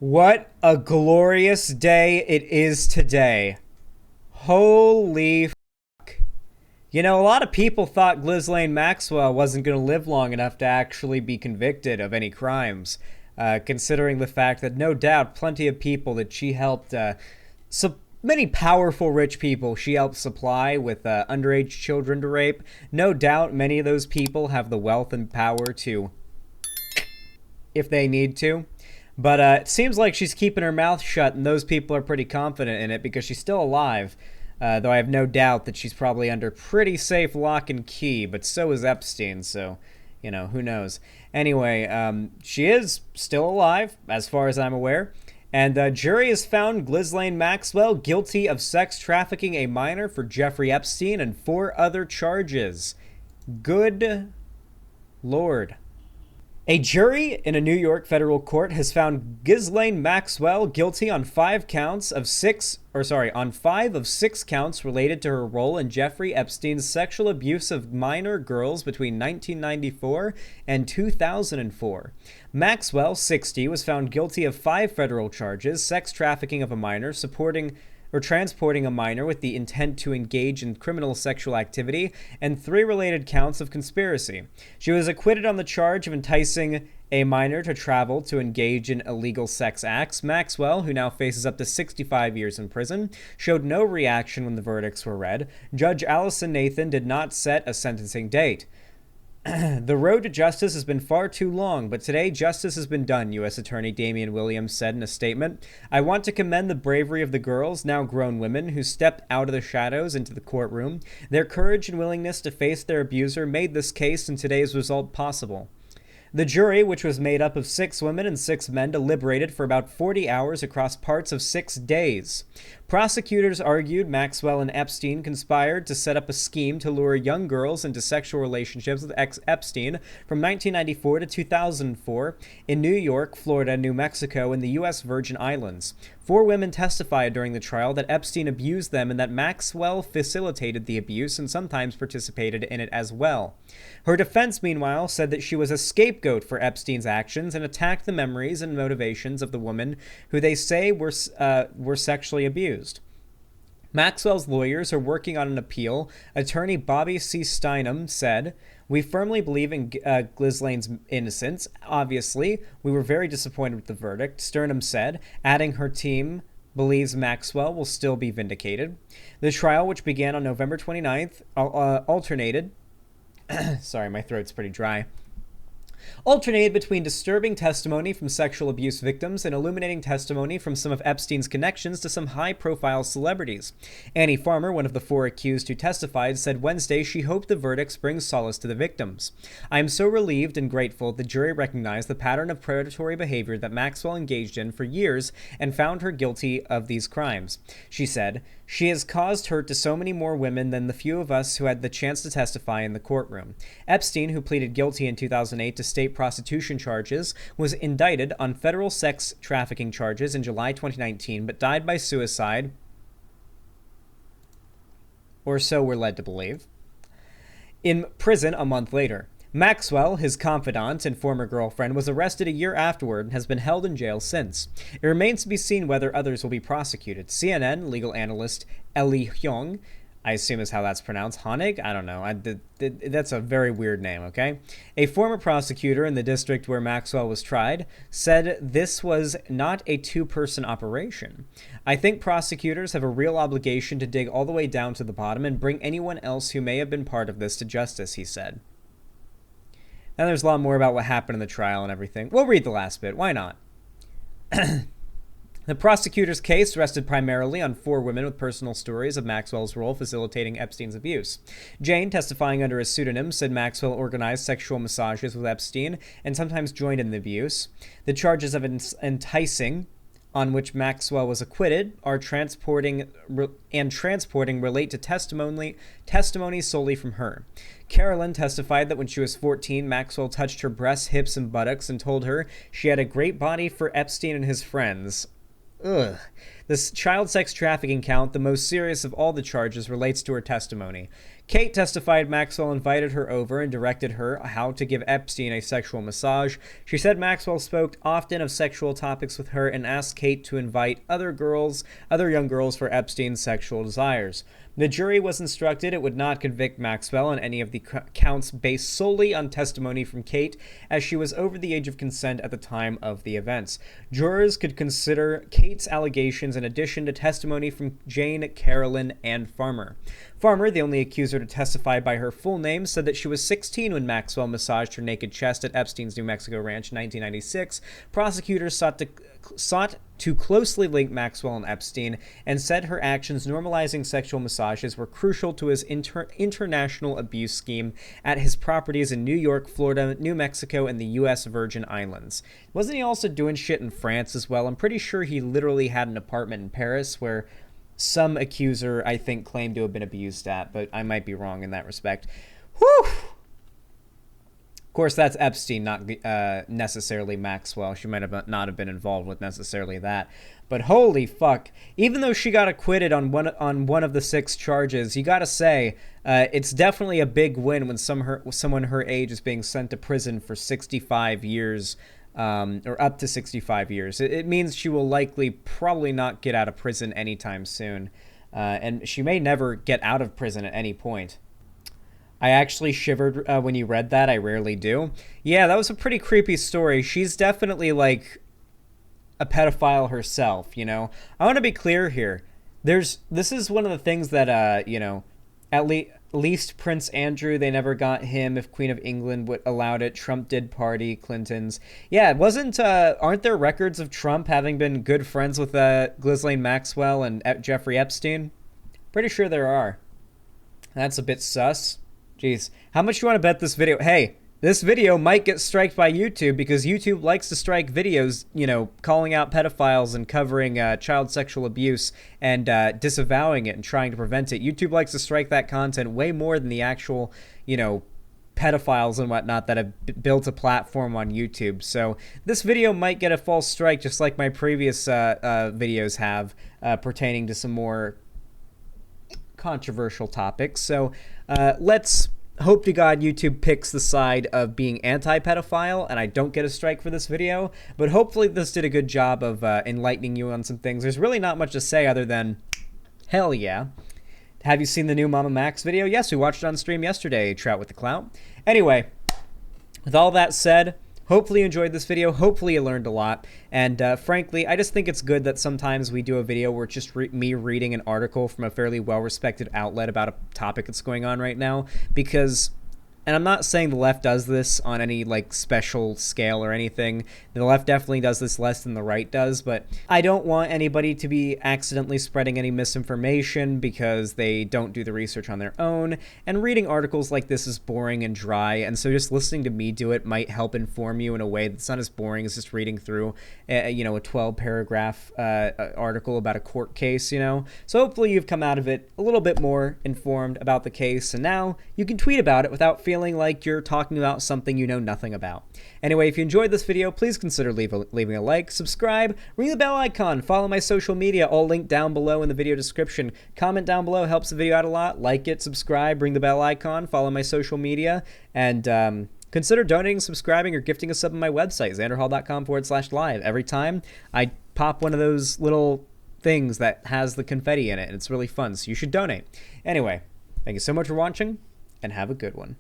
What a glorious day it is today. Holy fuck. You know, a lot of people thought Ghislaine Maxwell wasn't going to live long enough to actually be convicted of any crimes, considering the fact that no doubt plenty of people that she helped, many powerful rich people she helped supply with underage children to rape. No doubt many of those people have the wealth and power to, if they need to. But it seems like she's keeping her mouth shut, and those people are pretty confident in it because she's still alive. Though I have no doubt that she's probably under pretty safe lock and key, but so is Epstein, so, who knows. Anyway, she is still alive, as far as I'm aware. And the jury has found Ghislaine Maxwell guilty of sex trafficking a minor for Jeffrey Epstein and 4 other charges. Good Lord. A jury in a New York federal court has found Ghislaine Maxwell guilty on 5 of 6 counts related to her role in Jeffrey Epstein's sexual abuse of minor girls between 1994 and 2004. Maxwell, 60, was found guilty of 5 federal charges: sex trafficking of a minor, supporting or transporting a minor with the intent to engage in criminal sexual activity, and 3 related counts of conspiracy. She was acquitted on the charge of enticing a minor to travel to engage in illegal sex acts. Maxwell, who now faces up to 65 years in prison, showed no reaction when the verdicts were read. Judge Allison Nathan did not set a sentencing date. The road to justice has been far too long, but today justice has been done, U.S. Attorney Damian Williams said in a statement. I want to commend the bravery of the girls, now grown women, who stepped out of the shadows into the courtroom. Their courage and willingness to face their abuser made this case and today's result possible. The jury, which was made up of 6 women and 6 men, deliberated for about 40 hours across parts of 6 days. Prosecutors argued Maxwell and Epstein conspired to set up a scheme to lure young girls into sexual relationships with Epstein from 1994 to 2004 in New York, Florida, New Mexico, and the U.S. Virgin Islands. 4 women testified during the trial that Epstein abused them and that Maxwell facilitated the abuse and sometimes participated in it as well. Her defense, meanwhile, said that she was a scapegoat for Epstein's actions and attacked the memories and motivations of the women who they say were sexually abused. Maxwell's lawyers are working on an appeal. Attorney Bobby C. Steinem said, "We firmly believe in Ghislaine's innocence. Obviously, we were very disappointed with the verdict," Steinem said, adding her team believes Maxwell will still be vindicated. The trial, which began on November 29th, alternated sorry, my throat's pretty dry. Alternated between disturbing testimony from sexual abuse victims and illuminating testimony from some of Epstein's connections to some high-profile celebrities. Annie Farmer, one of the 4 accused who testified, said Wednesday she hoped the verdicts bring solace to the victims. "I am so relieved and grateful the jury recognized the pattern of predatory behavior that Maxwell engaged in for years and found her guilty of these crimes," she said. "She has caused hurt to so many more women than the few of us who had the chance to testify in the courtroom." Epstein, who pleaded guilty in 2008 to state prostitution charges, was indicted on federal sex trafficking charges in July 2019, but died by suicide, or so we're led to believe, in prison a month later. Maxwell, his confidant and former girlfriend, was arrested a year afterward and has been held in jail since. It remains to be seen whether others will be prosecuted. CNN legal analyst Ellie Hyung, I assume is how that's pronounced, Honig? I don't know. That's a very weird name, okay? A former prosecutor in the district where Maxwell was tried said this was not a 2-person operation. "I think prosecutors have a real obligation to dig all the way down to the bottom and bring anyone else who may have been part of this to justice," he said. Now there's a lot more about what happened in the trial and everything. We'll read the last bit. Why not? The prosecutor's case rested primarily on 4 women with personal stories of Maxwell's role facilitating Epstein's abuse. Jane, testifying under a pseudonym, said Maxwell organized sexual massages with Epstein and sometimes joined in the abuse. The charges of enticing, on which Maxwell was acquitted, are transporting relate to testimony solely from her. Carolyn testified that when she was 14, Maxwell touched her breasts, hips, and buttocks and told her she had a great body for Epstein and his friends. Ugh. This child sex trafficking count, the most serious of all the charges, relates to her testimony. Kate testified Maxwell invited her over and directed her how to give Epstein a sexual massage. She said Maxwell spoke often of sexual topics with her and asked Kate to invite other young girls for Epstein's sexual desires. The jury was instructed it would not convict Maxwell on any of the counts based solely on testimony from Kate, as she was over the age of consent at the time of the events. Jurors could consider Kate's allegations in addition to testimony from Jane, Carolyn, and Farmer. Farmer, the only accuser to testify by her full name, said that she was 16 when Maxwell massaged her naked chest at Epstein's New Mexico ranch in 1996. Prosecutors sought to closely link Maxwell and Epstein and said her actions normalizing sexual massages were crucial to his international abuse scheme at his properties in New York, Florida, New Mexico, and the U.S. Virgin Islands. Wasn't he also doing shit in France as well? I'm pretty sure he literally had an apartment in Paris where some accuser, I think, claimed to have been abused at, but I might be wrong in that respect. Whew! Of course, that's Epstein, not necessarily Maxwell. She might have not have been involved with necessarily that. But holy fuck. Even though she got acquitted on one of the 6 charges, you gotta say, it's definitely a big win when someone her age is being sent to prison for 65 years, or up to 65 years. It means she will probably not get out of prison anytime soon. And she may never get out of prison at any point. I actually shivered when you read that. I rarely do. Yeah, that was a pretty creepy story. She's definitely like a pedophile herself, you know? I want to be clear here. This is one of the things that, you know, at least Prince Andrew, they never got him. If Queen of England allowed it, Trump did party, Clintons. Yeah, it wasn't, aren't there records of Trump having been good friends with Ghislaine Maxwell and Jeffrey Epstein? Pretty sure there are. That's a bit sus. Jeez, how much you want to bet this video? Hey, this video might get striked by YouTube because YouTube likes to strike videos, you know, calling out pedophiles and covering child sexual abuse and disavowing it and trying to prevent it. YouTube likes to strike that content way more than the actual, you know, pedophiles and whatnot that have built a platform on YouTube. So this video might get a false strike just like my previous videos have pertaining to some more controversial topics. So let's hope to God YouTube picks the side of being anti-pedophile and I don't get a strike for this video, but hopefully this did a good job of enlightening you on some things. There's really not much to say other than hell yeah. Have you seen the new Mama Max video? Yes, we watched it on stream yesterday, Trout with the Clout. Anyway, with all that said, hopefully you enjoyed this video. Hopefully you learned a lot. And frankly, I just think it's good that sometimes we do a video where it's just me reading an article from a fairly well-respected outlet about a topic that's going on right now. Because, and I'm not saying the left does this on any like special scale or anything. The left definitely does this less than the right does, but I don't want anybody to be accidentally spreading any misinformation because they don't do the research on their own. And reading articles like this is boring and dry, and so just listening to me do it might help inform you in a way that's not as boring as just reading through, you know, a 12-paragraph article about a court case, you know. So hopefully you've come out of it a little bit more informed about the case, and now you can tweet about it without feeling like you're talking about something you know nothing about. Anyway, if you enjoyed this video, please consider leaving a like, subscribe, ring the bell icon, follow my social media, all linked down below in the video description. Comment down below, helps the video out a lot. Like it, subscribe, ring the bell icon, follow my social media, and consider donating, subscribing, or gifting a sub on my website, xanderhall.com/live. Every time I pop one of those little things that has the confetti in it, and it's really fun, so you should donate. Anyway, thank you so much for watching, and have a good one.